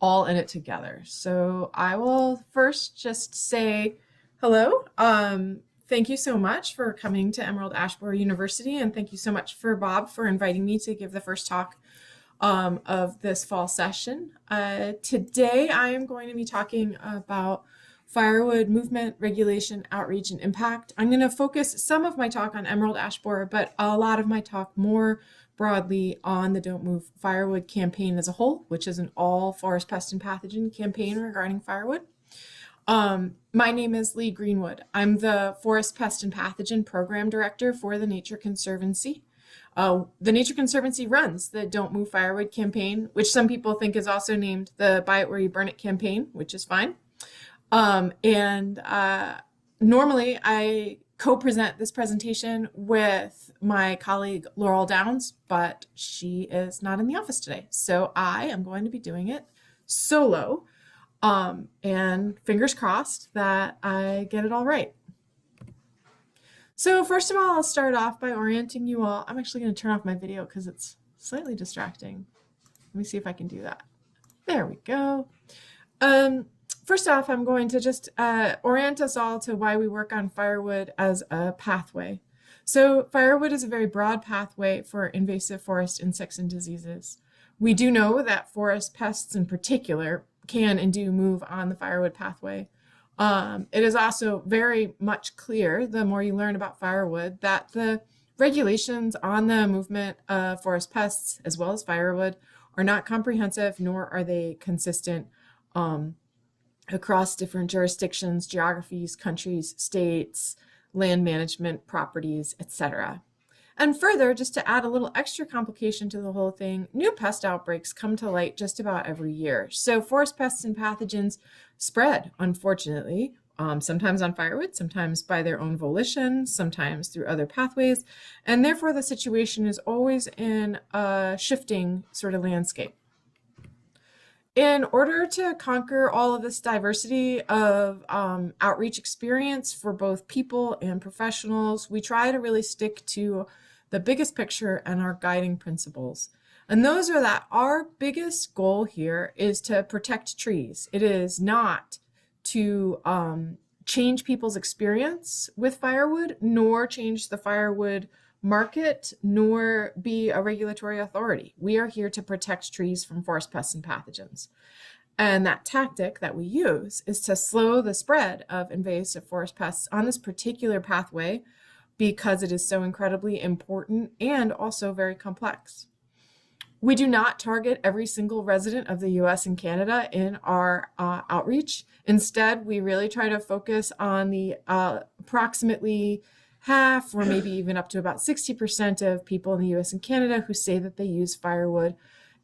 all in it together. So I will first just say hello. Thank you so much for coming to Emerald Ash Borer University, and thank you so much for Bob for inviting me to give the first talk of this fall session. Today I am going to be talking about firewood movement, regulation, outreach, and impact. I'm going to focus some of my talk on emerald ash borer, but a lot of my talk more broadly on the Don't Move Firewood campaign as a whole, which is an all forest pest and pathogen campaign regarding firewood. My name is Leigh Greenwood. I'm the Forest Pest and Pathogen Program Director for the Nature Conservancy. The Nature Conservancy runs the Don't Move Firewood campaign, which some people think is also named the Buy It Where You Burn It campaign, which is fine. Normally I co-present this presentation with my colleague Laurel Downs, but she is not in the office today. So I am going to be doing it solo, and fingers crossed that I get it all right. So first of all, I'll start off by orienting you all. I'm actually going to turn off my video because it's slightly distracting. Let me see if I can do that. There we go. First off, I'm going to just orient us all to why we work on firewood as a pathway. So firewood is a very broad pathway for invasive forest insects and diseases. We do know that forest pests in particular can and do move on the firewood pathway. It is also very much clear, the more you learn about firewood, that the regulations on the movement of forest pests as well as firewood are not comprehensive, nor are they consistent across different jurisdictions, geographies, countries, states, land management, properties, etc. And further, just to add a little extra complication to the whole thing, new pest outbreaks come to light just about every year. So forest pests and pathogens spread, unfortunately, sometimes on firewood, sometimes by their own volition, sometimes through other pathways, and therefore the situation is always in a shifting sort of landscape. In order to conquer all of this diversity of outreach experience for both people and professionals, we try to really stick to the biggest picture and our guiding principles. And those are that our biggest goal here is to protect trees. It is not to change people's experience with firewood, nor change the firewood market, nor be a regulatory authority. We are here to protect trees from forest pests and pathogens. And that tactic that we use is to slow the spread of invasive forest pests on this particular pathway because it is so incredibly important and also very complex. We do not target every single resident of the US and Canada in our outreach. Instead, we really try to focus on the approximately half or maybe even up to about 60% of people in the US and Canada who say that they use firewood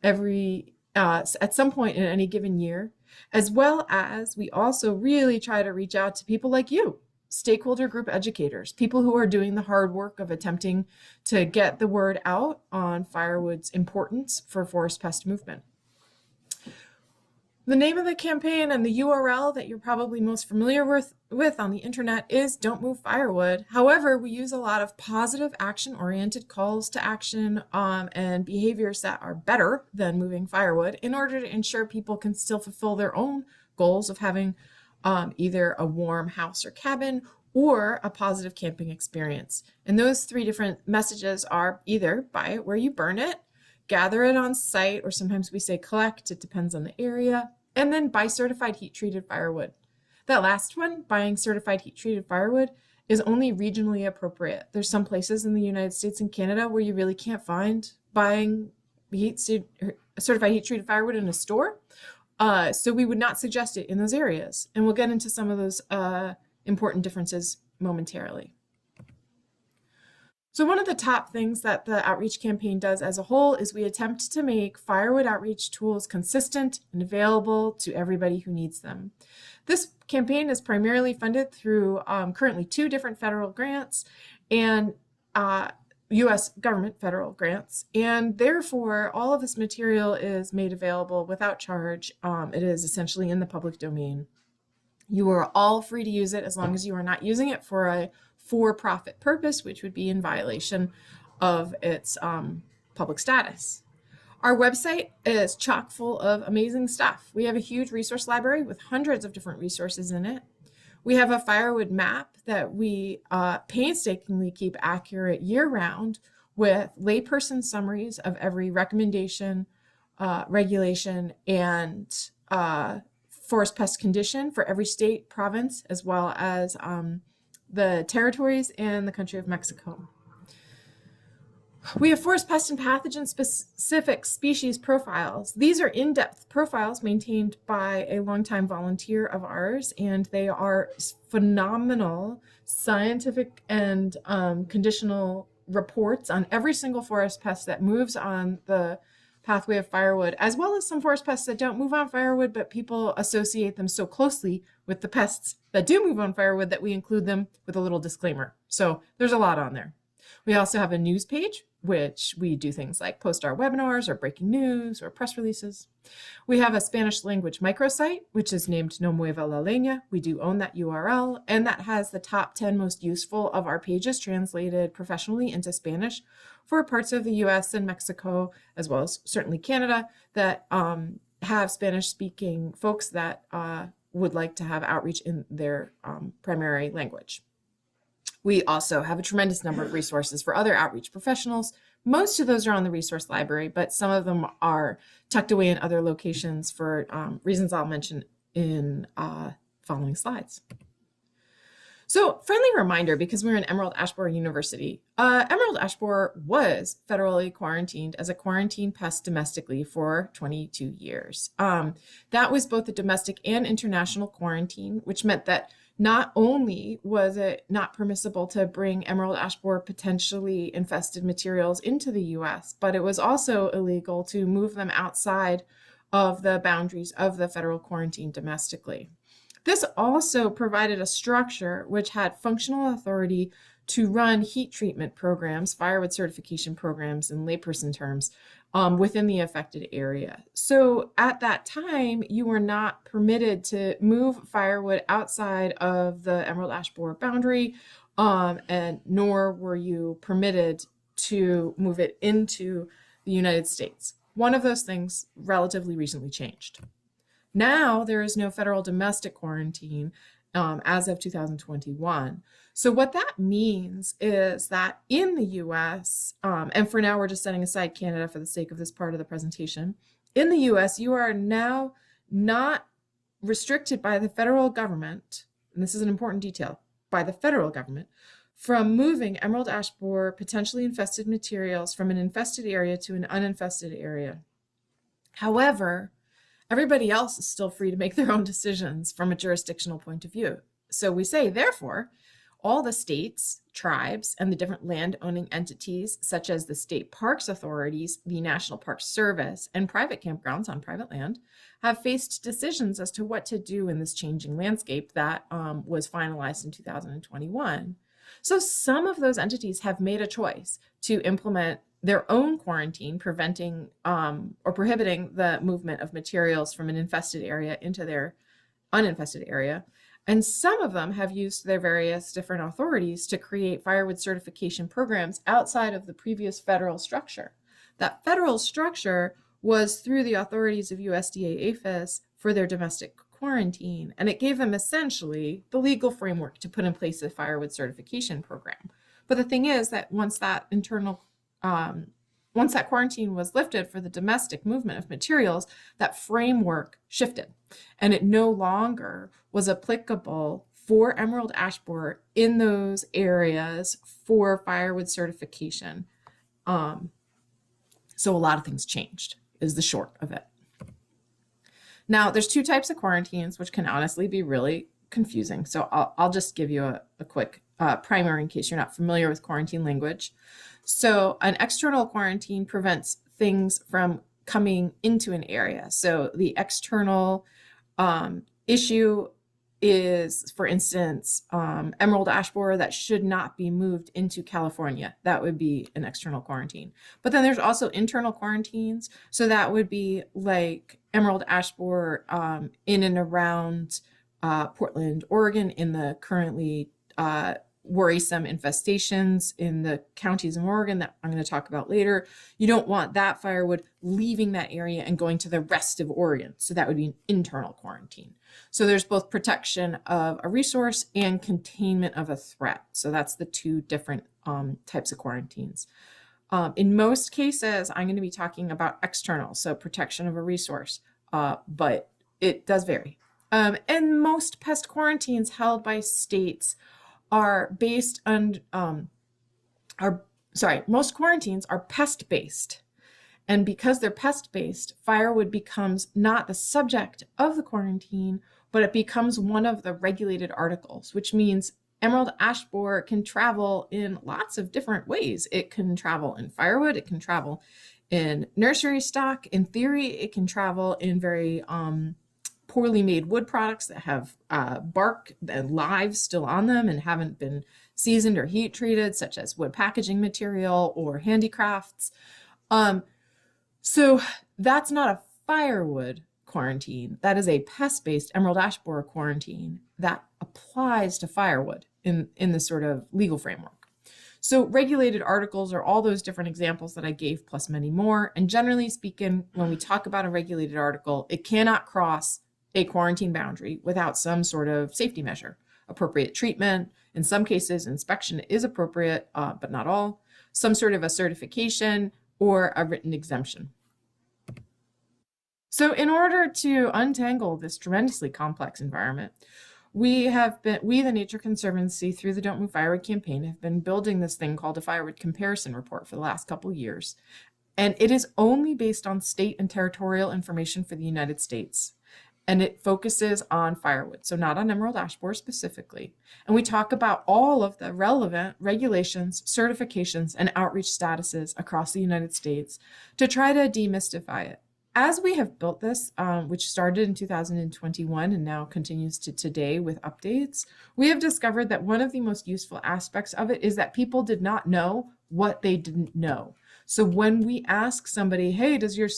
at some point in any given year, as well as we also really try to reach out to people like you, stakeholder group educators, people who are doing the hard work of attempting to get the word out on firewood's importance for forest pest movement. The name of the campaign and the URL that you're probably most familiar with on the internet is Don't Move Firewood. However, we use a lot of positive action-oriented calls to action and behaviors that are better than moving firewood in order to ensure people can still fulfill their own goals of having either a warm house or cabin or a positive camping experience. And those three different messages are either buy it where you burn it, gather it on site, or sometimes we say collect, it depends on the area, and then buy certified heat-treated firewood. That last one, buying certified heat-treated firewood, is only regionally appropriate. There's some places in the United States and Canada where you really can't find buying certified heat-treated firewood in a store. So we would not suggest it in those areas. And we'll get into some of those important differences momentarily. So one of the top things that the outreach campaign does as a whole is we attempt to make firewood outreach tools consistent and available to everybody who needs them. This campaign is primarily funded through currently 2 different federal grants and U.S. government federal grants, and therefore all of this material is made available without charge. It is essentially in the public domain. You are all free to use it as long as you are not using it for a for-profit purpose, which would be in violation of its public status. Our website is chock full of amazing stuff. We have a huge resource library with hundreds of different resources in it. We have a Firewood map that we painstakingly keep accurate year-round with layperson summaries of every recommendation, regulation, and forest pest condition for every state, province, as well as the territories and the country of Mexico. We have forest pest and pathogen specific species profiles. These are in-depth profiles maintained by a longtime volunteer of ours, and they are phenomenal scientific and conditional reports on every single forest pest that moves on the pathway of firewood, as well as some forest pests that don't move on firewood, but people associate them so closely with the pests that do move on firewood that we include them with a little disclaimer. So there's a lot on there. We also have a news page, which we do things like post our webinars or breaking news or press releases. We have a Spanish language microsite, which is named No Mueva la Leña. We do own that URL, and that has the top 10 most useful of our pages translated professionally into Spanish for parts of the US and Mexico, as well as certainly Canada, that have Spanish-speaking folks that would like to have outreach in their primary language. We also have a tremendous number of resources for other outreach professionals. Most of those are on the resource library, but some of them are tucked away in other locations for reasons I'll mention in following slides. So, friendly reminder, because we're in Emerald Ash Borer University, Emerald Ash Borer was federally quarantined as a quarantine pest domestically for 22 years. That was both a domestic and international quarantine, which meant that not only was it not permissible to bring emerald ash borer potentially infested materials into the US, but it was also illegal to move them outside of the boundaries of the federal quarantine domestically. This also provided a structure which had functional authority to run heat treatment programs, firewood certification programs in layperson terms, within the affected area. So at that time, you were not permitted to move firewood outside of the emerald ash borer boundary, and nor were you permitted to move it into the United States. One of those things relatively recently changed. Now there is no federal domestic quarantine as of 2021. So what that means is that in the US, and for now we're just setting aside Canada for the sake of this part of the presentation, in the US you are now not restricted by the federal government, and this is an important detail, by the federal government, from moving emerald ash borer potentially infested materials from an infested area to an uninfested area. However, everybody else is still free to make their own decisions from a jurisdictional point of view. So we say, therefore, all the states, tribes, and the different land-owning entities, such as the state parks authorities, the National Park Service, and private campgrounds on private land, have faced decisions as to what to do in this changing landscape that was finalized in 2021. So some of those entities have made a choice to implement their own quarantine, preventing or prohibiting the movement of materials from an infested area into their uninfested area. And some of them have used their various different authorities to create firewood certification programs outside of the previous federal structure. That federal structure was through the authorities of USDA-APHIS for their domestic quarantine, and it gave them essentially the legal framework to put in place a firewood certification program. But the thing is that once that quarantine was lifted for the domestic movement of materials, that framework shifted, and it no longer was applicable for emerald ash borer in those areas for firewood certification. So a lot of things changed, is the short of it. Now, there's two types of quarantines, which can honestly be really confusing. So I'll just give you a quick primer in case you're not familiar with quarantine language. So an external quarantine prevents things from coming into an area. So the external issue is, for instance, emerald ash borer that should not be moved into California. That would be an external quarantine. But then there's also internal quarantines. So that would be like emerald ash borer in and around Portland, Oregon, in the currently worrisome infestations in the counties of Oregon that I'm going to talk about later. You don't want that firewood leaving that area and going to the rest of Oregon. So that would be an internal quarantine. So there's both protection of a resource and containment of a threat. So that's the two different types of quarantines. In most cases, I'm going to be talking about external, so protection of a resource, but it does vary. And most pest quarantines held by states are based on, most quarantines are pest-based. And because they're pest-based, firewood becomes not the subject of the quarantine, but it becomes one of the regulated articles, which means emerald ash borer can travel in lots of different ways. It can travel in firewood, it can travel in nursery stock. In theory, it can travel in very poorly made wood products that have bark and lives still on them and haven't been seasoned or heat treated, such as wood packaging material or handicrafts. So that's not a firewood quarantine. That is a pest-based emerald ash borer quarantine that applies to firewood in this sort of legal framework. So regulated articles are all those different examples that I gave plus many more. And generally speaking, when we talk about a regulated article, it cannot cross a quarantine boundary without some sort of safety measure. Appropriate treatment, in some cases, inspection is appropriate, but not all. Some sort of a certification or a written exemption. So in order to untangle this tremendously complex environment, we, the Nature Conservancy, through the Don't Move Firewood campaign, have been building this thing called a firewood comparison report for the last couple of years. And it is only based on state and territorial information for the United States. And it focuses on firewood, so not on emerald ash borer specifically. And we talk about all of the relevant regulations, certifications, and outreach statuses across the United States to try to demystify it. As we have built this, which started in 2021 and now continues to today with updates, we have discovered that one of the most useful aspects of it is that people did not know what they didn't know. So when we ask somebody, hey, does your,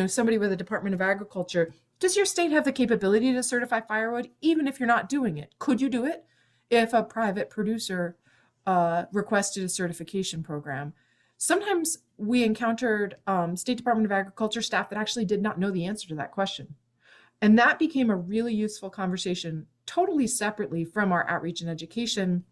somebody with the Department of Agriculture, does your state have the capability to certify firewood, even if you're not doing it? Could you do it if a private producer requested a certification program? Sometimes we encountered State Department of Agriculture staff that actually did not know the answer to that question. And that became a really useful conversation, totally separately from our outreach and education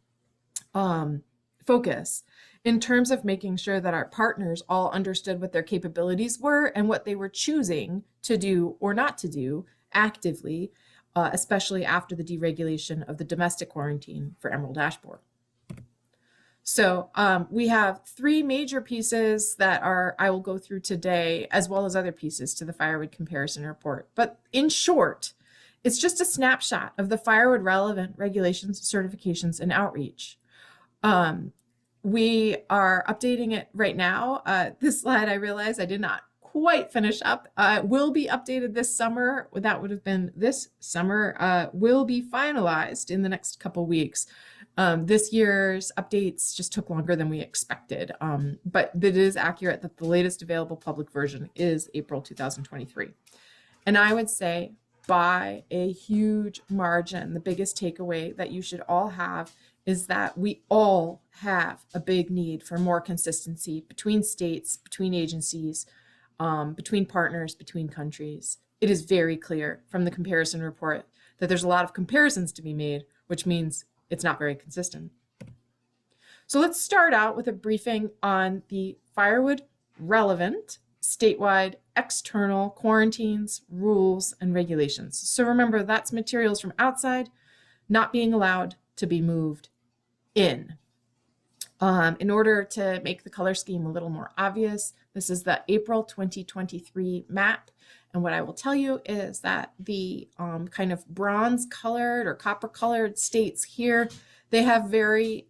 focus, in terms of making sure that our partners all understood what their capabilities were and what they were choosing to do or not to do actively, especially after the deregulation of the domestic quarantine for emerald ash borer. So we have three major pieces that I will go through today, as well as other pieces to the firewood comparison report. But in short, it's just a snapshot of the firewood relevant regulations, certifications, and outreach. We are updating it right now. This slide, I realize I did not quite finish up. Will be updated this summer. That would have been this summer. Will be finalized in the next couple weeks. This year's updates just took longer than we expected, but it is accurate that the latest available public version is April 2023. And I would say by a huge margin, the biggest takeaway that you should all have is that we all have a big need for more consistency between states, between agencies, between partners, between countries. It is very clear from the comparison report that there's a lot of comparisons to be made, which means it's not very consistent. So let's start out with a briefing on the firewood relevant statewide external quarantines, rules, and regulations. So remember, that's materials from outside not being allowed to be moved in. In order to make the color scheme a little more obvious, this is the April 2023 map. And what I will tell you is that the kind of bronze colored or copper colored states here, they have very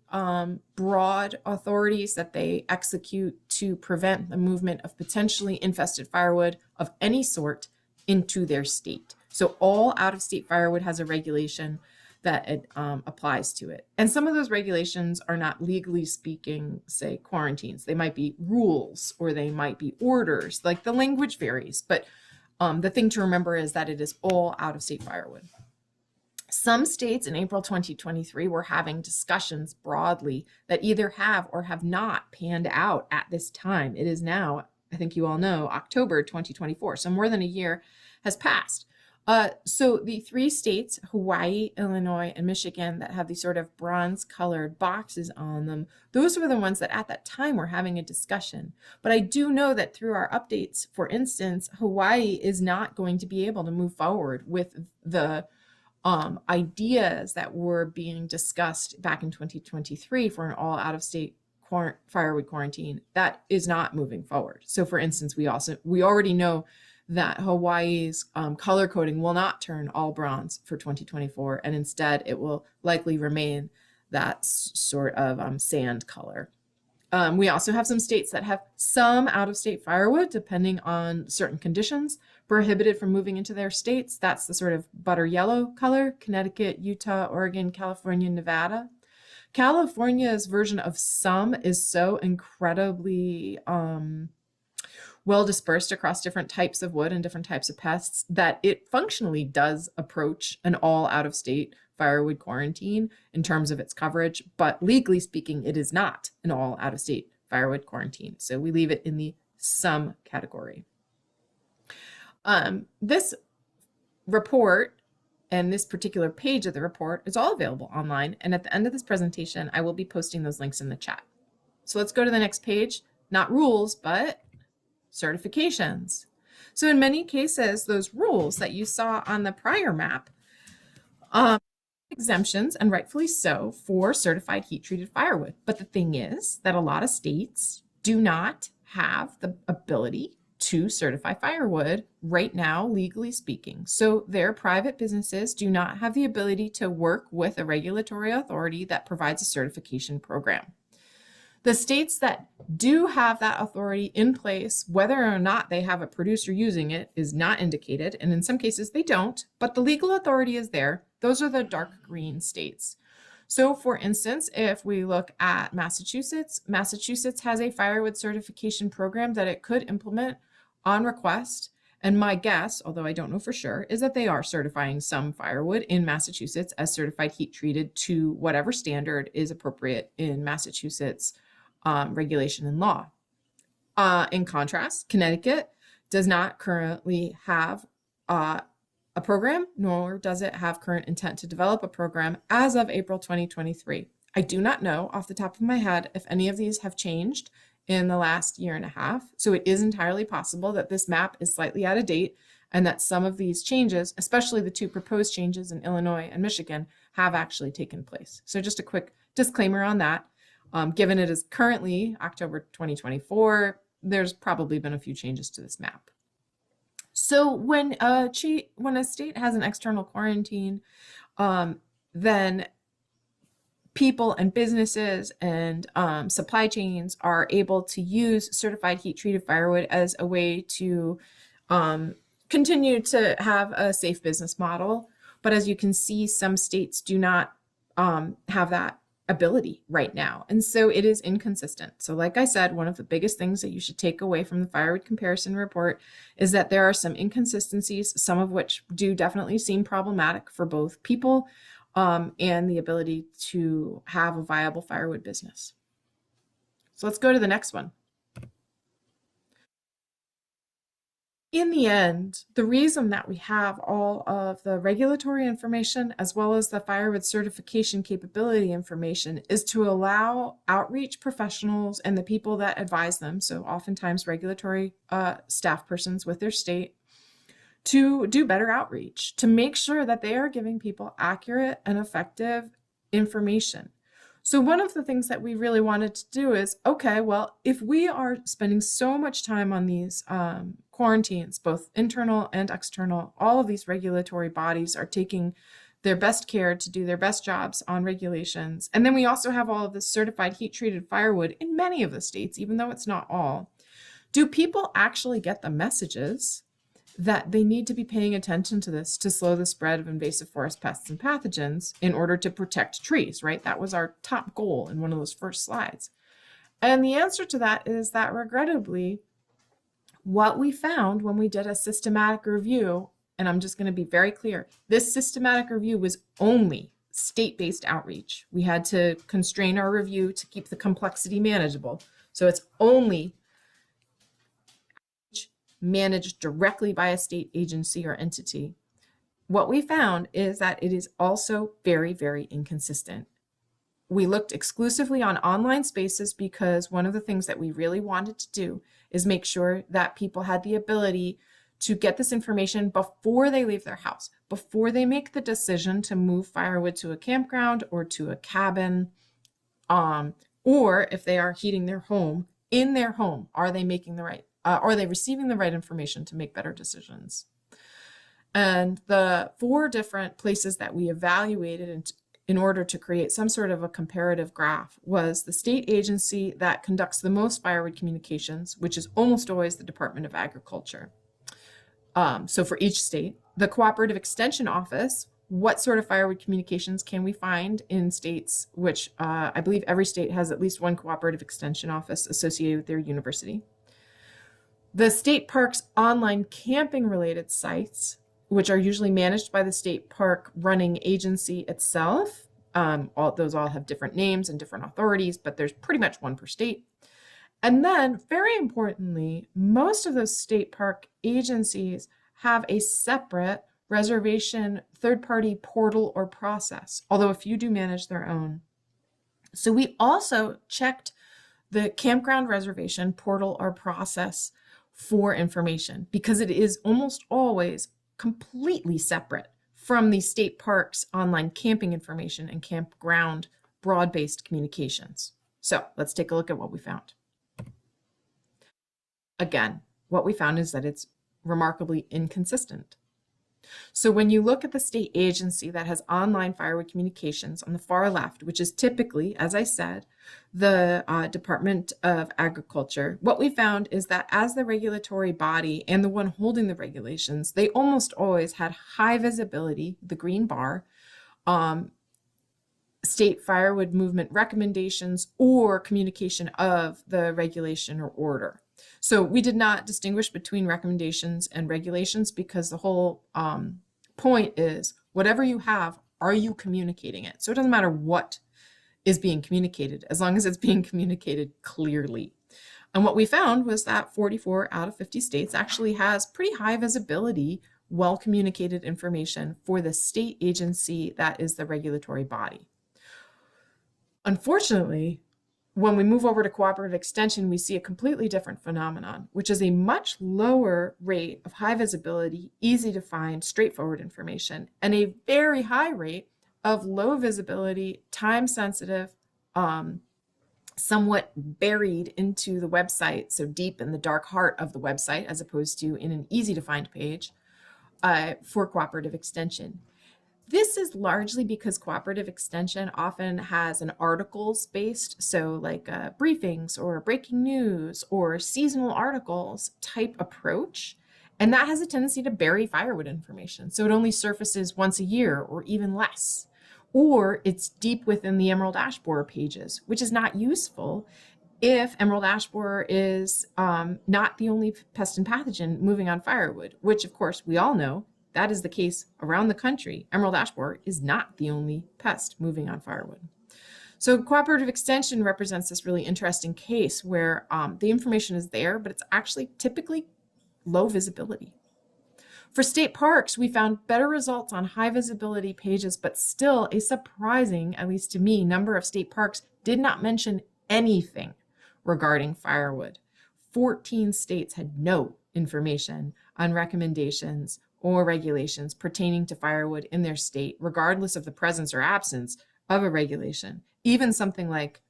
broad authorities that they execute to prevent the movement of potentially infested firewood of any sort into their state. So all out-of-state firewood has a regulation that it applies to it. And some of those regulations are not legally speaking, say, quarantines. They might be rules or they might be orders, like the language varies. But the thing to remember is that it is all out-of-state firewood. Some states in April 2023 were having discussions broadly that either have or have not panned out at this time. It is now, I think you all know, October 2024. So more than a year has passed. So the three states, Hawaii, Illinois, and Michigan, that have these sort of bronze colored boxes on them, those were the ones that at that time were having a discussion. But I do know that through our updates, for instance, Hawaii is not going to be able to move forward with the ideas that were being discussed back in 2023 for an all out-of-state firewood quarantine. That is not moving forward. So for instance, we already know that Hawaii's color coding will not turn all bronze for 2024, and instead it will likely remain that sort of sand color. We also have some states that have some out-of-state firewood, depending on certain conditions, prohibited from moving into their states. That's the sort of butter yellow color: Connecticut, Utah, Oregon, California, Nevada. California's version of some is so incredibly well dispersed across different types of wood and different types of pests that it functionally does approach an all out-of-state firewood quarantine in terms of its coverage, but legally speaking, it is not an all out-of-state firewood quarantine. So we leave it in the some category. This report and this particular page of the report is all available online. And at the end of this presentation, I will be posting those links in the chat. So let's go to the next page. Not rules, but certifications. So in many cases, those rules that you saw on the prior map, exemptions, and rightfully so, for certified heat-treated firewood. But the thing is that a lot of states do not have the ability to certify firewood right now, legally speaking. So their private businesses do not have the ability to work with a regulatory authority that provides a certification program. The states that do have that authority in place, whether or not they have a producer using it, is not indicated. And in some cases they don't, but the legal authority is there. Those are the dark green states. So for instance, if we look at Massachusetts, Massachusetts has a firewood certification program that it could implement on request. And my guess, although I don't know for sure, is that they are certifying some firewood in Massachusetts as certified heat treated to whatever standard is appropriate in Massachusetts regulation and law. In contrast, Connecticut does not currently have a program, nor does it have current intent to develop a program as of April 2023. I do not know off the top of my head if any of these have changed in the last year and a half. So it is entirely possible that this map is slightly out of date and that some of these changes, especially the two proposed changes in Illinois and Michigan, have actually taken place. So just a quick disclaimer on that. Given it is currently October 2024, there's probably been a few changes to this map. So when a state has an external quarantine, then people and businesses and supply chains are able to use certified heat-treated firewood as a way to continue to have a safe business model. But as you can see, some states do not have that ability right now. And so it is inconsistent. So like I said, one of the biggest things that you should take away from the firewood comparison report is that there are some inconsistencies, some of which do definitely seem problematic for both people and the ability to have a viable firewood business. So let's go to the next one. In the end, the reason that we have all of the regulatory information as well as the firewood certification capability information is to allow outreach professionals and the people that advise them, so oftentimes regulatory staff persons with their state, to do better outreach, to make sure that they are giving people accurate and effective information. So one of the things that we really wanted to do is, okay, well, if we are spending so much time on these quarantines, both internal and external, all of these regulatory bodies are taking their best care to do their best jobs on regulations. And then we also have all of this certified heat-treated firewood in many of the states, even though it's not all. Do people actually get the messages that they need to be paying attention to this to slow the spread of invasive forest pests and pathogens in order to protect trees, right? That was our top goal in one of those first slides. And the answer to that is that regrettably, what we found when we did a systematic review and I'm just going to be very clear, this systematic review was only state-based outreach. We had to constrain our review to keep the complexity manageable. So it's only managed directly by a state agency or entity. What we found is that it is also very, very inconsistent. We looked exclusively on online spaces because one of the things that we really wanted to do is make sure that people had the ability to get this information before they leave their house, before they make the decision to move firewood to a campground or to a cabin, or if they are heating their home, in their home, are they making the right, are they receiving the right information to make better decisions? And the 4 different places that we evaluated in order to create some sort of a comparative graph was the state agency that conducts the most firewood communications, which is almost always the Department of Agriculture. So for each state, the Cooperative Extension Office, what sort of firewood communications can we find in states, which I believe every state has at least one Cooperative Extension Office associated with their university. The state parks online camping related sites, which are usually managed by the state park running agency itself. Those all have different names and different authorities, but there's pretty much one per state. And then, very importantly, most of those state park agencies have a separate reservation third-party portal or process, although a few do manage their own. So we also checked the campground reservation portal or process for information because it is almost always completely separate from the state parks online camping information and campground broad-based communications. So let's take a look at what we found. Again, what we found is that it's remarkably inconsistent. So when you look at the state agency that has online firewood communications on the far left, which is typically, as I said, the Department of Agriculture, what we found is that as the regulatory body and the one holding the regulations, they almost always had high visibility, the green bar, state firewood movement recommendations or communication of the regulation or order. So we did not distinguish between recommendations and regulations because the whole point is whatever you have, are you communicating it? So it doesn't matter what is being communicated as long as it's being communicated clearly. And what we found was that 44 out of 50 states actually has pretty high visibility, well communicated information for the state agency that is the regulatory body. Unfortunately, when we move over to cooperative extension, we see a completely different phenomenon, which is a much lower rate of high visibility, easy to find, straightforward information, and a very high rate of low visibility, time sensitive, somewhat buried into the website, so deep in the dark heart of the website, as opposed to in an easy to find page for cooperative extension. This is largely because cooperative extension often has an articles-based, so like briefings or breaking news or seasonal articles type approach, and that has a tendency to bury firewood information. So it only surfaces once a year or even less, or it's deep within the emerald ash borer pages, which is not useful if emerald ash borer is not the only pest and pathogen moving on firewood, which of course we all know that is the case around the country. Emerald ash borer is not the only pest moving on firewood. So cooperative extension represents this really interesting case where the information is there, but it's actually typically low visibility. For state parks, we found better results on high visibility pages, but still a surprising, at least to me, number of state parks did not mention anything regarding firewood. 14 states had no information on recommendations or regulations pertaining to firewood in their state, regardless of the presence or absence of a regulation. Even something like,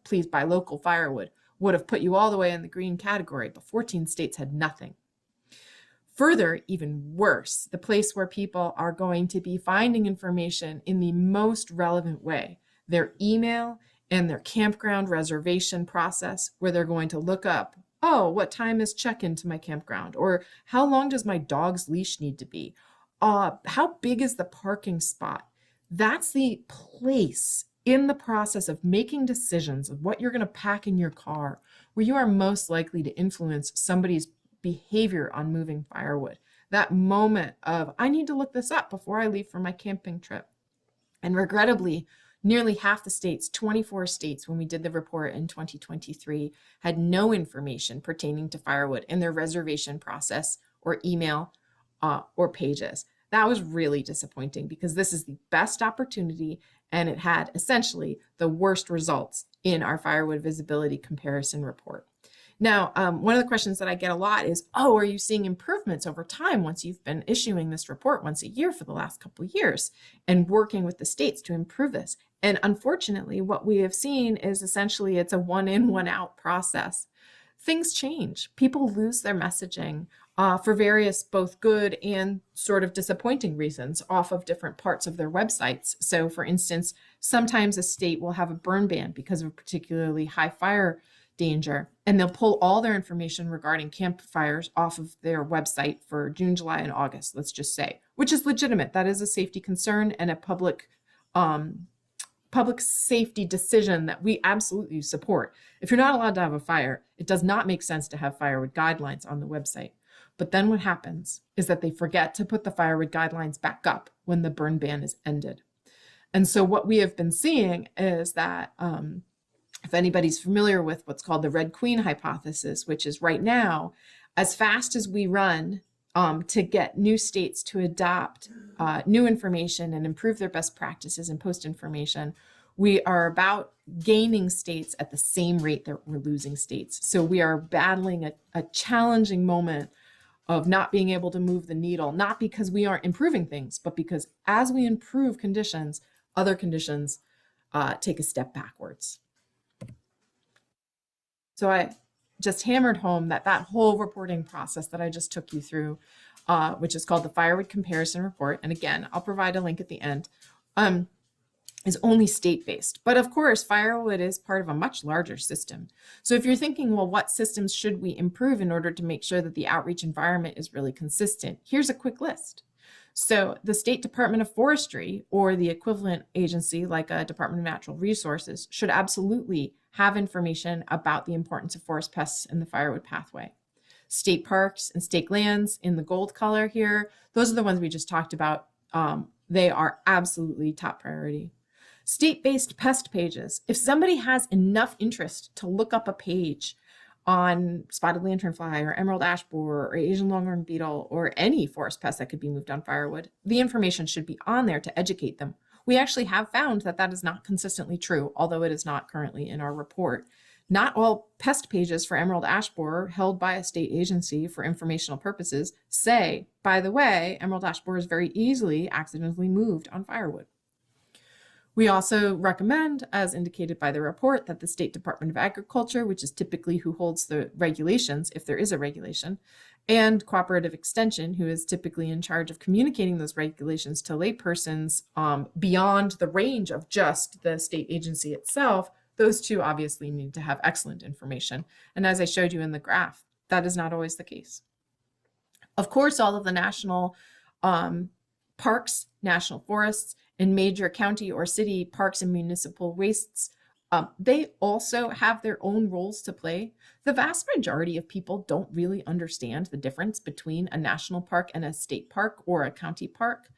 please buy local firewood would have put you all the way in the green category, but 14 states had nothing. Further, even worse, the place where people are going to be finding information in the most relevant way, their email and their campground reservation process, where they're going to look up, oh, what time is check-in to my campground? Or how long does my dog's leash need to be? How big is the parking spot? That's the place in the process of making decisions of what you're going to pack in your car, where you are most likely to influence somebody's behavior on moving firewood. that moment of, I need to look this up before I leave for my camping trip. And regrettably, nearly half the states, 24 states, when we did the report in 2023, had no information pertaining to firewood in their reservation process or email or pages. That was really disappointing because this is the best opportunity, and it had essentially the worst results in our firewood visibility comparison report. Now, one of the questions that I get a lot is, oh, are you seeing improvements over time once you've been issuing this report once a year for the last couple of years and working with the states to improve this? And unfortunately, what we have seen is essentially it's a one in, one out process. Things change. People lose their messaging for various both good and sort of disappointing reasons off of different parts of their websites. So for instance, sometimes a state will have a burn ban because of a particularly high fire danger, and they'll pull all their information regarding campfires off of their website for June, July, and August, let's just say, which is legitimate. That is a safety concern and a public safety decision that we absolutely support. If you're not allowed to have a fire, it does not make sense to have firewood guidelines on the website. But then what happens is that they forget to put the firewood guidelines back up when the burn ban is ended. And so what we have been seeing is that if anybody's familiar with what's called the Red Queen hypothesis, which is right now, as fast as we run to get new states to adopt new information and improve their best practices and post information, we are about gaining states at the same rate that we're losing states. So we are battling a challenging moment of not being able to move the needle, not because we aren't improving things, but because as we improve conditions, other conditions take a step backwards. So I just hammered home that whole reporting process that I just took you through, which is called the Firewood Comparison Report, and again, I'll provide a link at the end, is only state-based. But of course, firewood is part of a much larger system. So if you're thinking, well, what systems should we improve in order to make sure that the outreach environment is really consistent? Here's a quick list. So the State Department of Forestry or the equivalent agency like a Department of Natural Resources should absolutely have information about the importance of forest pests in the firewood pathway. State parks and state lands in the gold color here, those are the ones we just talked about. They are absolutely top priority. State-based pest pages. If somebody has enough interest to look up a page on spotted lanternfly or emerald ash borer or Asian longhorn beetle or any forest pest that could be moved on firewood, the information should be on there to educate them. We actually have found that that is not consistently true, although it is not currently in our report. Not all pest pages for emerald ash borer held by a state agency for informational purposes say, by the way, emerald ash borer is very easily accidentally moved on firewood. We also recommend, as indicated by the report, that the State Department of Agriculture, which is typically who holds the regulations, if there is a regulation, and Cooperative Extension, who is typically in charge of communicating those regulations to laypersons beyond the range of just the state agency itself, those two obviously need to have excellent information. And as I showed you in the graph, that is not always the case. Of course, all of the national parks, national forests, and major county or city parks and municipal wastes, they also have their own roles to play. The vast majority of people don't really understand the difference between a national park and a state park or a county park.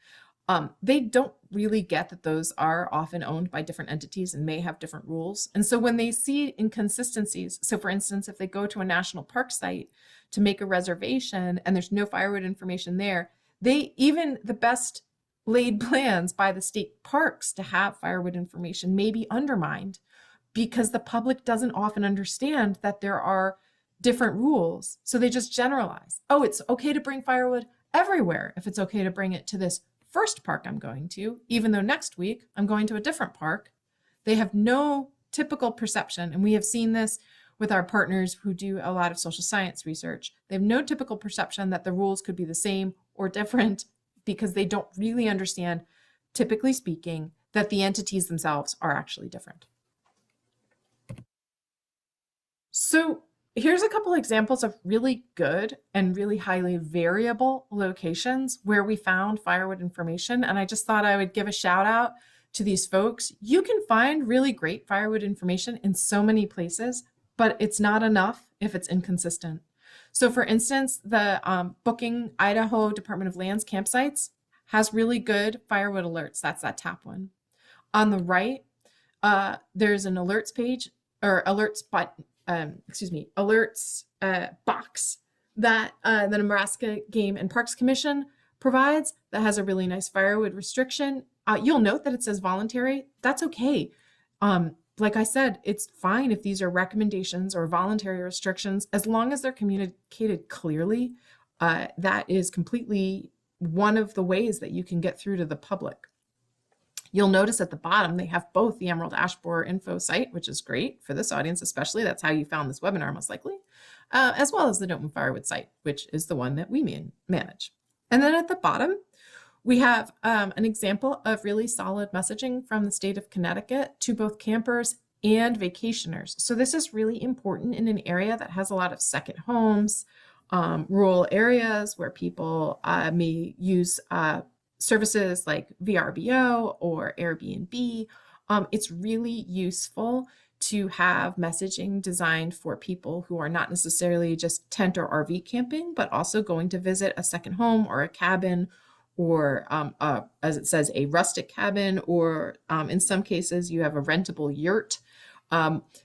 They don't really get that those are often owned by different entities and may have different rules. And so when they see inconsistencies, so for instance, if they go to a national park site to make a reservation and there's no firewood information there, even the best laid plans by the state parks to have firewood information may be undermined because the public doesn't often understand that there are different rules. So they just generalize, oh, it's okay to bring firewood everywhere if it's okay to bring it to this first park I'm going to, even though next week I'm going to a different park. They have no typical perception, and we have seen this with our partners who do a lot of social science research. They have no typical perception that the rules could be the same or different because they don't really understand, typically speaking, that the entities themselves are actually different. So here's a couple examples of really good and really highly variable locations where we found firewood information. And I just thought I would give a shout out to these folks. You can find really great firewood information in so many places, but it's not enough if it's inconsistent. So for instance, the Booking Idaho Department of Lands campsites has really good firewood alerts. That's that top one. On the right, there's an alerts page or alerts box that the Nebraska Game and Parks Commission provides that has a really nice firewood restriction. You'll note that it says voluntary. That's okay. Like I said, it's fine if these are recommendations or voluntary restrictions, as long as they're communicated clearly. That is completely one of the ways that you can get through to the public. You'll notice at the bottom, they have both the Emerald Ash Borer info site, which is great for this audience, especially. That's how you found this webinar, most likely, as well as the Don't Move Firewood site, which is the one that we manage. And then at the bottom, we have an example of really solid messaging from the state of Connecticut to both campers and vacationers. So this is really important in an area that has a lot of second homes, rural areas where people may use services like VRBO or Airbnb. It's really useful to have messaging designed for people who are not necessarily just tent or RV camping, but also going to visit a second home or a cabin, or as it says, a rustic cabin, or in some cases you have a rentable yurt.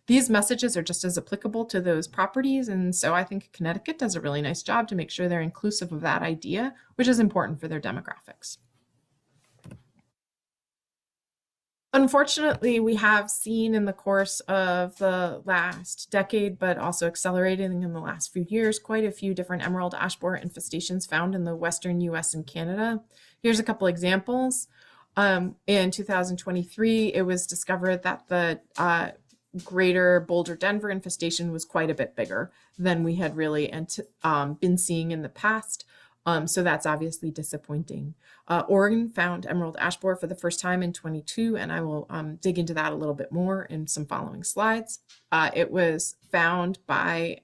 These messages are just as applicable to those properties, and so I think Connecticut does a really nice job to make sure they're inclusive of that idea, which is important for their demographics. Unfortunately, we have seen in the course of the last decade, but also accelerating in the last few years, quite a few different emerald ash borer infestations found in the Western US and Canada. Here's a couple examples. In 2023, it was discovered that the greater Boulder, Denver infestation was quite a bit bigger than we had really been seeing in the past. So that's obviously disappointing. Oregon found emerald ash borer for the first time in 22, and I will dig into that a little bit more in some following slides. It was found by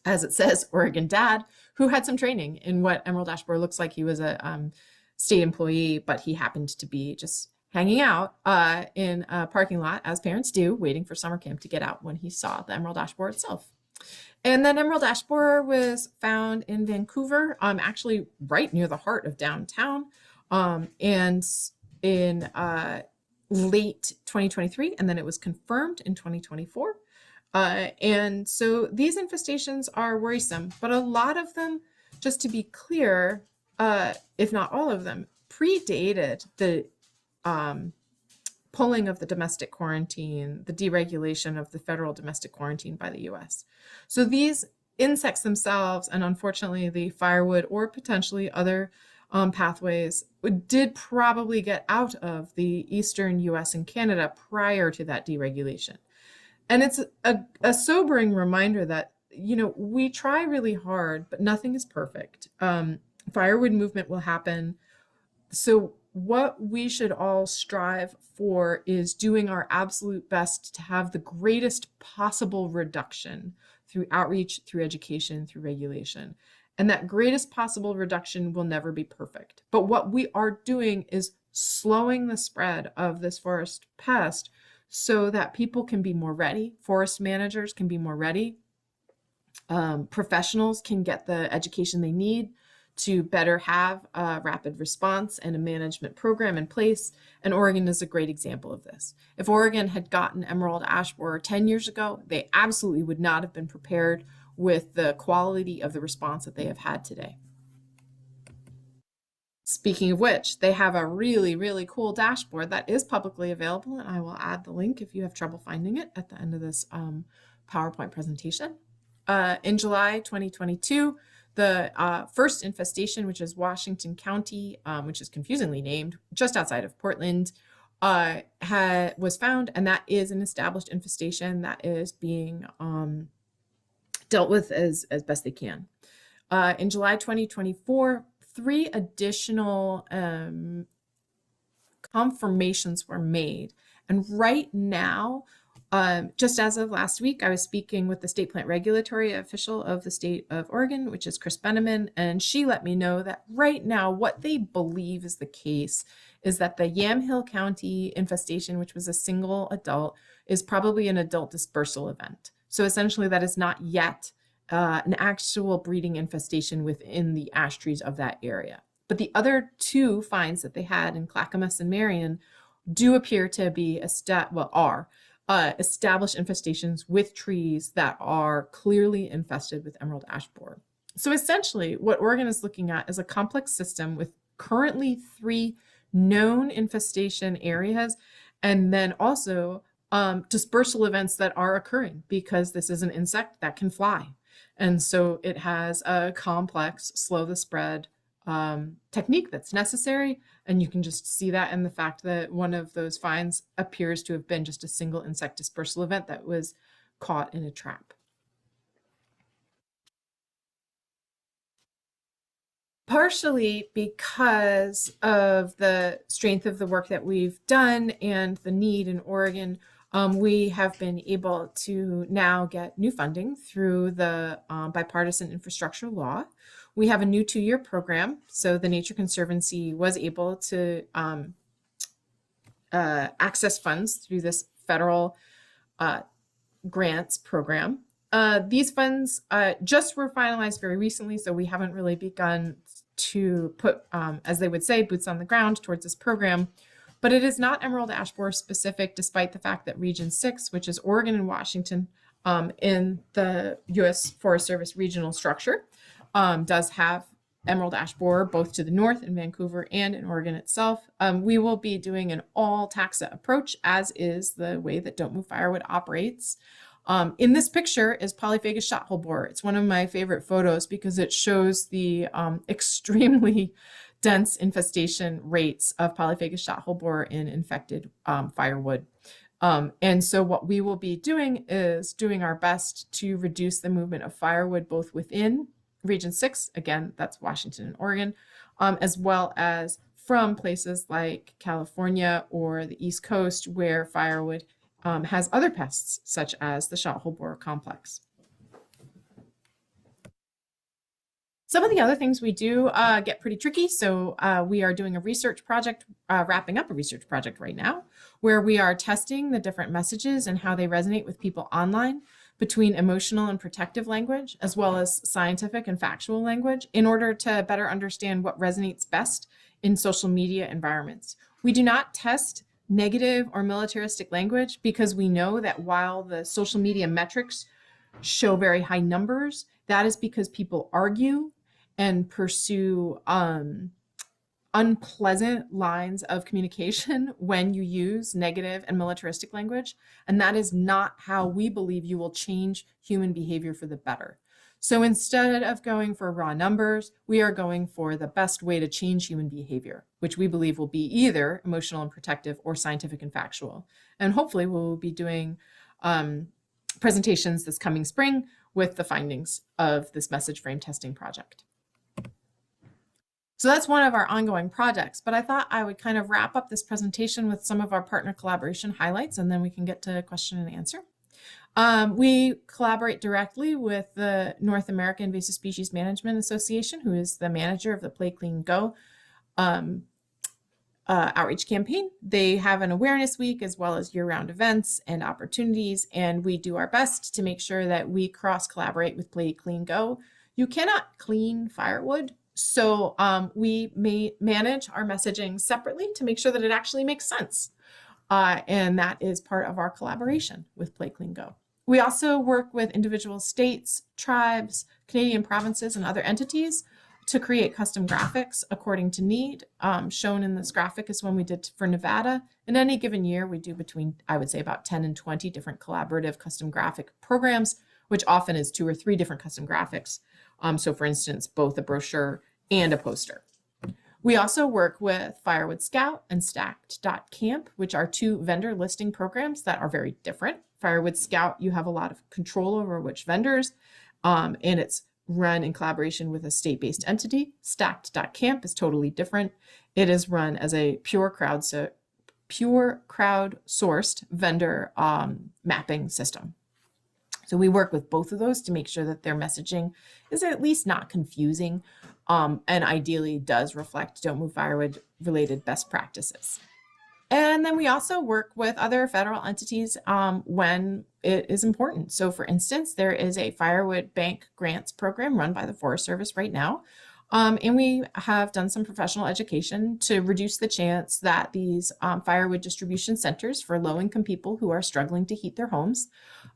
as it says, Oregon dad, who had some training in what emerald ash borer looks like. He was a state employee, but he happened to be just hanging out in a parking lot, as parents do, waiting for summer camp to get out when he saw the emerald ash borer itself. And then emerald ash borer was found in Vancouver, actually right near the heart of downtown, and in late 2023, and then it was confirmed in 2024. And so these infestations are worrisome, but a lot of them, just to be clear, if not all of them, predated the pulling of the domestic quarantine, the deregulation of the federal domestic quarantine by the US. So these insects themselves, and unfortunately the firewood or potentially other pathways, did probably get out of the eastern US and Canada prior to that deregulation. And it's a sobering reminder that, you know, we try really hard, but nothing is perfect. Firewood movement will happen. So what we should all strive for is doing our absolute best to have the greatest possible reduction through outreach, through education, through regulation. And that greatest possible reduction will never be perfect. But what we are doing is slowing the spread of this forest pest so that people can be more ready, forest managers can be more ready, professionals can get the education they need to better have a rapid response and a management program in place. And Oregon is a great example of this. If Oregon had gotten emerald ash borer 10 years ago, they absolutely would not have been prepared with the quality of the response that they have had today. Speaking of which, they have a really, really cool dashboard that is publicly available, and I will add the link if you have trouble finding it at the end of this PowerPoint presentation. In July 2022, the first infestation, which is Washington County, which is confusingly named, just outside of Portland, was found, and that is an established infestation that is being dealt with as best they can. In July 2024, 3 additional confirmations were made, and right now, just as of last week, I was speaking with the state plant regulatory official of the state of Oregon, which is Chris Beneman, and she let me know that right now what they believe is the case is that the Yamhill County infestation, which was a single adult, is probably an adult dispersal event. So essentially that is not yet an actual breeding infestation within the ash trees of that area. But the other two finds that they had in Clackamas and Marion do appear to be established infestations with trees that are clearly infested with emerald ash borer. So essentially, what Oregon is looking at is a complex system with currently 3 known infestation areas, and then also dispersal events that are occurring because this is an insect that can fly. And so it has a complex, slow the spread technique that's necessary. And you can just see that in the fact that one of those finds appears to have been just a single insect dispersal event that was caught in a trap. Partially because of the strength of the work that we've done and the need in Oregon, we have been able to now get new funding through the bipartisan infrastructure law. We have a new 2-year program, so the Nature Conservancy was able to access funds through this federal grants program. These funds just were finalized very recently, so we haven't really begun to put, as they would say, boots on the ground towards this program. But it is not emerald ash borer specific, despite the fact that Region 6, which is Oregon and Washington in the U.S. Forest Service regional structure, does have emerald ash borer both to the north in Vancouver and in Oregon itself. We will be doing an all taxa approach, as is the way that Don't Move Firewood operates. In this picture is polyphagous shothole borer. It's one of my favorite photos because it shows the extremely dense infestation rates of polyphagous shothole borer in infected firewood. And so what we will be doing is doing our best to reduce the movement of firewood both within Region 6, again, that's Washington and Oregon, as well as from places like California or the East Coast where firewood has other pests, such as the shothole borer complex. Some of the other things we do get pretty tricky. So we are doing a research project, wrapping up a research project right now, where we are testing the different messages and how they resonate with people online between emotional and protective language, as well as scientific and factual language, in order to better understand what resonates best in social media environments. We do not test negative or militaristic language because we know that while the social media metrics show very high numbers, that is because people argue and pursue unpleasant lines of communication when you use negative and militaristic language. And that is not how we believe you will change human behavior for the better. So instead of going for raw numbers, we are going for the best way to change human behavior, which we believe will be either emotional and protective or scientific and factual. And hopefully we'll be doing presentations this coming spring with the findings of this message frame testing project. So that's one of our ongoing projects, but I thought I would kind of wrap up this presentation with some of our partner collaboration highlights, and then we can get to question and answer. We collaborate directly with the North American Invasive Species Management Association, who is the manager of the Play Clean Go outreach campaign. They have an awareness week as well as year-round events and opportunities, and we do our best to make sure that we cross-collaborate with Play Clean Go. You cannot clean firewood, so we may manage our messaging separately to make sure that it actually makes sense. And that is part of our collaboration with Play Clean Go. We also work with individual states, tribes, Canadian provinces, and other entities to create custom graphics according to need. Shown in this graphic is one we did for Nevada. In any given year, we do between, I would say, about 10 and 20 different collaborative custom graphic programs, which often is 2 or 3 different custom graphics. So for instance, both a brochure and a poster. We also work with Firewood Scout and Stacked.camp, which are 2 vendor listing programs that are very different. Firewood Scout, you have a lot of control over which vendors, and it's run in collaboration with a state-based entity. Stacked.camp is totally different. It is run as a pure crowd-sourced vendor mapping system. So we work with both of those to make sure that their messaging is at least not confusing, and ideally does reflect Don't Move Firewood related best practices. And then we also work with other federal entities when it is important. So for instance, there is a Firewood Bank grants program run by the Forest Service right now. And we have done some professional education to reduce the chance that these firewood distribution centers for low-income people who are struggling to heat their homes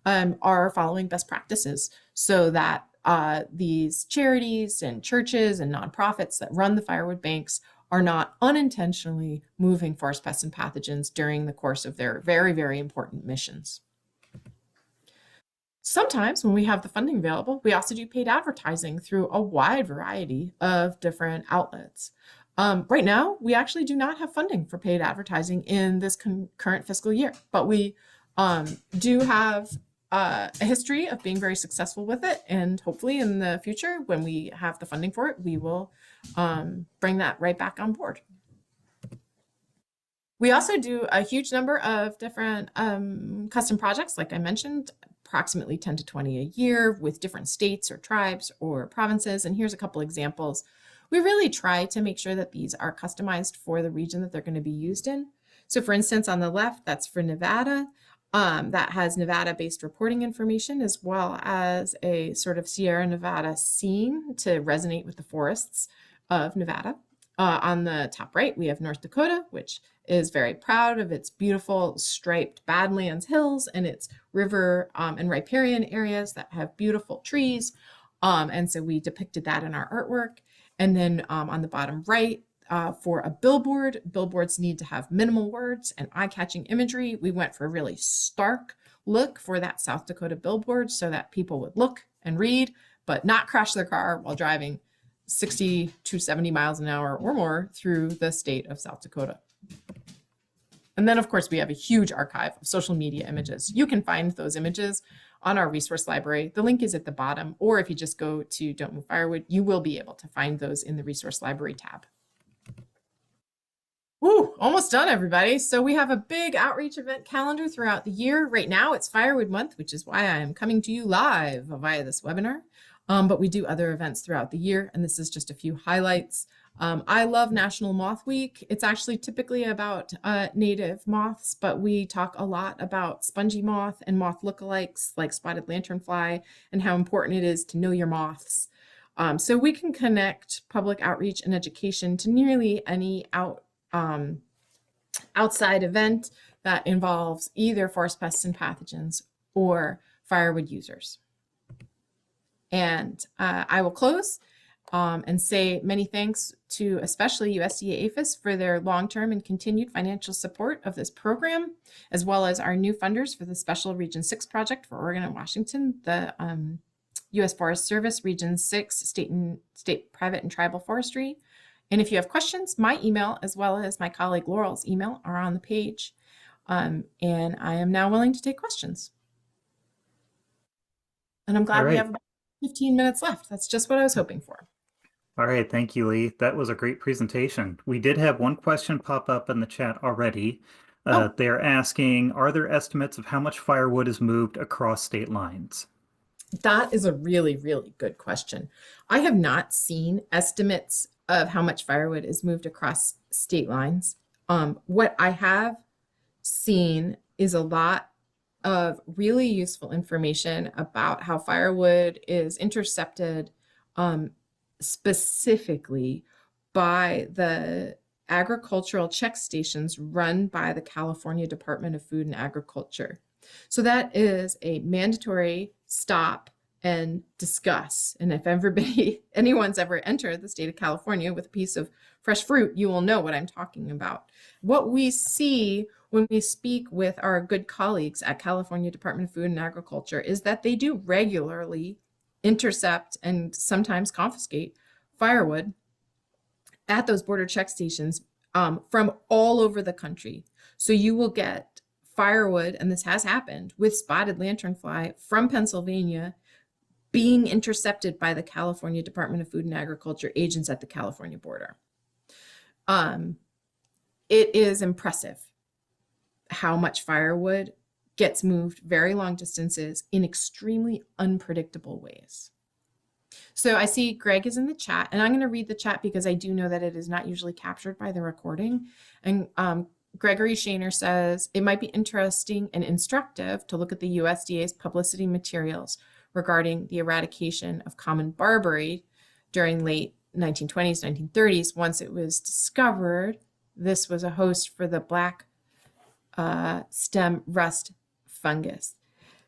are following best practices so that these charities and churches and nonprofits that run the firewood banks are not unintentionally moving forest pests and pathogens during the course of their very, very important missions. Sometimes when we have the funding available, we also do paid advertising through a wide variety of different outlets. Right now, we actually do not have funding for paid advertising in this current fiscal year, but we do have a history of being very successful with it. And hopefully in the future, when we have the funding for it, we will bring that right back on board. We also do a huge number of different custom projects, like I mentioned, approximately 10 to 20 a year with different states or tribes or provinces. And here's a couple examples. We really try to make sure that these are customized for the region that they're going to be used in. So for instance, on the left, that's for Nevada. That has Nevada-based reporting information as well as a sort of Sierra Nevada scene to resonate with the forests of Nevada. On the top right, we have North Dakota, which is very proud of its beautiful striped Badlands hills and its river and riparian areas that have beautiful trees. And so we depicted that in our artwork. And then on the bottom right, for a billboard, billboards need to have minimal words and eye-catching imagery. We went for a really stark look for that South Dakota billboard so that people would look and read, but not crash their car while driving 60 to 70 miles an hour or more through the state of South Dakota. And then, of course, we have a huge archive of social media images. You can find those images on our resource library. The link is at the bottom, or if you just go to Don't Move Firewood, you will be able to find those in the resource library tab. Woo, almost done, everybody. So we have a big outreach event calendar throughout the year. Right now, it's Firewood Month, which is why I am coming to you live via this webinar. But we do other events throughout the year, and this is just a few highlights. I love National Moth Week. It's actually typically about native moths, but we talk a lot about spongy moth and moth lookalikes like spotted lanternfly and how important it is to know your moths. So we can connect public outreach and education to nearly any outside event that involves either forest pests and pathogens or firewood users. And I will close and say many thanks to especially USDA APHIS for their long-term and continued financial support of this program, as well as our new funders for the Special Region 6 project for Oregon and Washington, the U.S. Forest Service Region 6 State Private and Tribal Forestry. And if you have questions, my email as well as my colleague Laurel's email are on the page. And I am now willing to take questions. And I'm glad we have about 15 minutes left. That's just what I was hoping for. All right, thank you, Leigh. That was a great presentation. We did have one question pop up in the chat already. They're asking, are there estimates of how much firewood is moved across state lines? That is a really, really good question. I have not seen estimates of how much firewood is moved across state lines. What I have seen is a lot of really useful information about how firewood is intercepted specifically by the agricultural check stations run by the California Department of Food and Agriculture. So that is a mandatory stop and discuss. And if anyone's ever entered the state of California with a piece of fresh fruit, you will know what I'm talking about. What we see when we speak with our good colleagues at California Department of Food and Agriculture is that they do regularly intercept and sometimes confiscate firewood at those border check stations from all over the country. So you will get firewood, and this has happened, with spotted lanternfly from Pennsylvania being intercepted by the California Department of Food and Agriculture agents at the California border. It is impressive how much firewood gets moved very long distances in extremely unpredictable ways. So I see Greg is in the chat, and I'm going to read the chat because I do know that it is not usually captured by the recording. And Gregory Shaner says, it might be interesting and instructive to look at the USDA's publicity materials regarding the eradication of common barberry during late 1920s, 1930s. Once it was discovered, this was a host for the black stem rust fungus.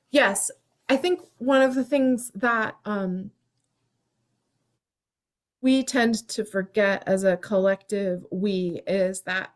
Yes, I think one of the things that we tend to forget as a collective is that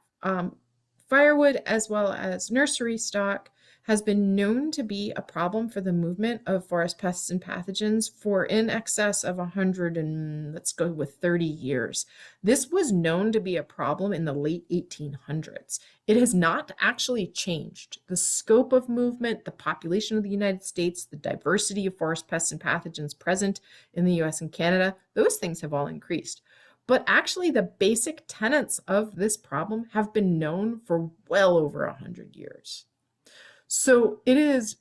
firewood as well as nursery stock has been known to be a problem for the movement of forest pests and pathogens for in excess of 100 and let's go with 30 years. This was known to be a problem in the late 1800s. It has not actually changed. The scope of movement, the population of the United States, the diversity of forest pests and pathogens present in the US and Canada, those things have all increased. But actually, the basic tenets of this problem have been known for well over 100 years. So it is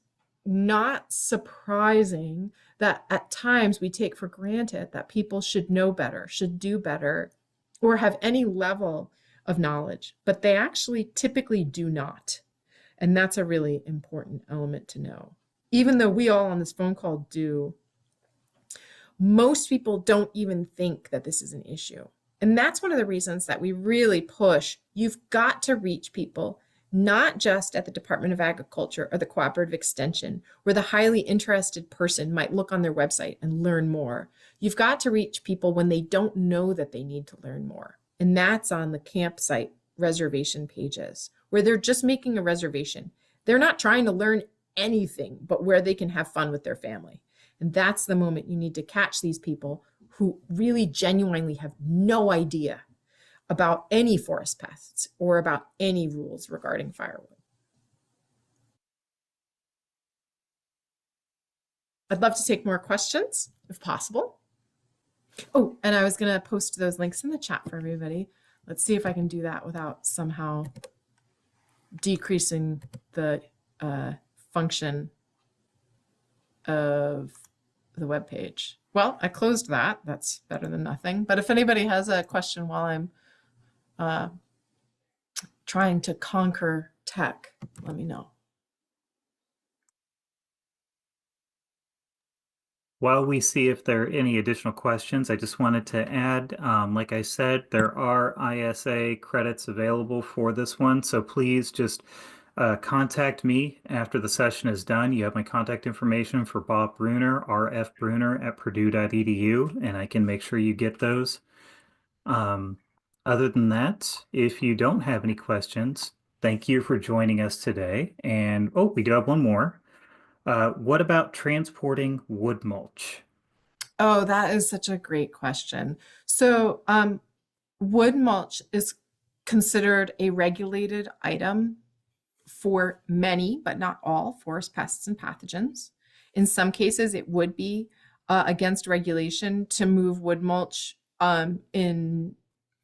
not surprising that at times we take for granted that people should know better, should do better, or have any level of knowledge, but they actually typically do not. And that's a really important element to know. Even though we all on this phone call do, most people don't even think that this is an issue. And that's one of the reasons that we really push. You've got to reach people, not just at the Department of Agriculture or the Cooperative Extension, where the highly interested person might look on their website and learn more. You've got to reach people when they don't know that they need to learn more. And that's on the campsite reservation pages, where they're just making a reservation. They're not trying to learn anything but where they can have fun with their family. And that's the moment you need to catch these people who really genuinely have no idea about any forest pests or about any rules regarding firewood. I'd love to take more questions if possible. Oh, and I was going to post those links in the chat for everybody. Let's see if I can do that without somehow decreasing the function of the web page. Well, I closed that. That's better than nothing. But if anybody has a question while I'm trying to conquer tech, let me know. While we see if there are any additional questions, I just wanted to add, like I said, there are ISA credits available for this one. So please just contact me after the session is done. You have my contact information for Bob Bruner, rfbruner@purdue.edu, and I can make sure you get those. Other than that, if you don't have any questions, thank you for joining us today. And oh, we do have one more. What about transporting wood mulch? Oh, that is such a great question. So wood mulch is considered a regulated item for many, but not all, forest pests and pathogens. In some cases, it would be against regulation to move wood mulch in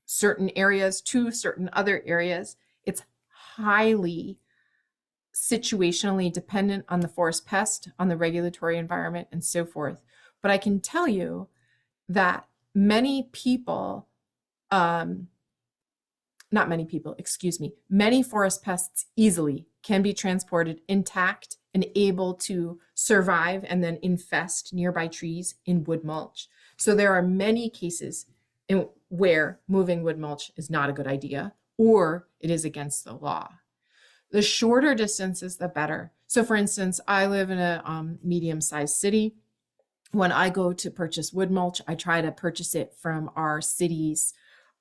certain areas to certain other areas. It's highly situationally dependent on the forest pest, on the regulatory environment, and so forth. But I can tell you that many people, many forest pests easily can be transported intact and able to survive and then infest nearby trees in wood mulch. So there are many cases where moving wood mulch is not a good idea, or it is against the law. The shorter distances, the better. So for instance, I live in a medium-sized city. When I go to purchase wood mulch, I try to purchase it from our city's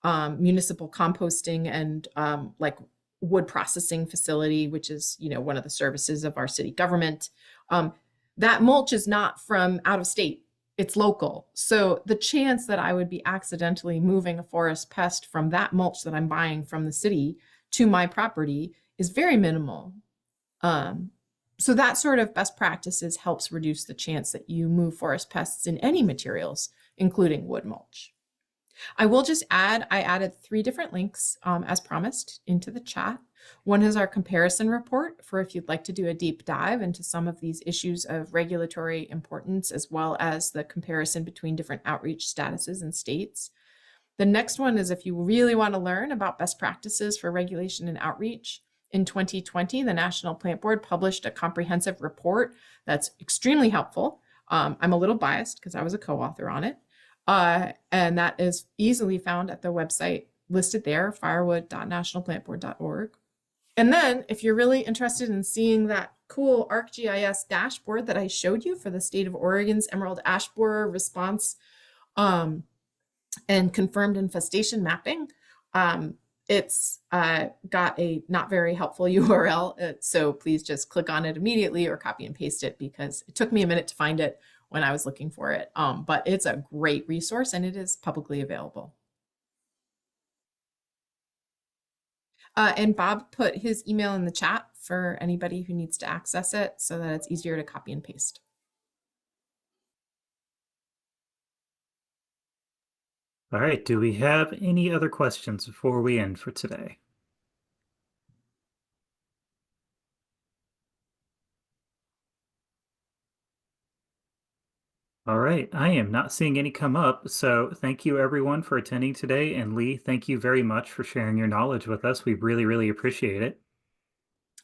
municipal composting and like wood processing facility, which is, one of the services of our city government. That mulch is not from out of state, it's local. So the chance that I would be accidentally moving a forest pest from that mulch that I'm buying from the city to my property is very minimal. So that sort of best practices helps reduce the chance that you move forest pests in any materials, including wood mulch. I will just add, I added 3 different links as promised into the chat. One is our comparison report for if you'd like to do a deep dive into some of these issues of regulatory importance, as well as the comparison between different outreach statuses and states. The next one is if you really want to learn about best practices for regulation and outreach. In 2020, the National Plant Board published a comprehensive report that's extremely helpful. I'm a little biased because I was a co-author on it. And that is easily found at the website listed there, firewood.nationalplantboard.org. And then if you're really interested in seeing that cool ArcGIS dashboard that I showed you for the state of Oregon's emerald ash borer response and confirmed infestation mapping, it's got a not very helpful URL. So please just click on it immediately or copy and paste it because it took me a minute to find it when I was looking for it. But it's a great resource and it is publicly available. And Bob put his email in the chat for anybody who needs to access it so that it's easier to copy and paste. All right, do we have any other questions before we end for today? All right, I am not seeing any come up, so thank you everyone for attending today. And Leigh, thank you very much for sharing your knowledge with us. We really, really appreciate it.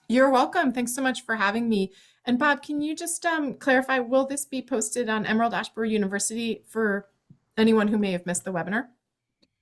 You're welcome. Thanks so much for having me. And Bob, can you just clarify, will this be posted on Emerald Ash Borer University for anyone who may have missed the webinar?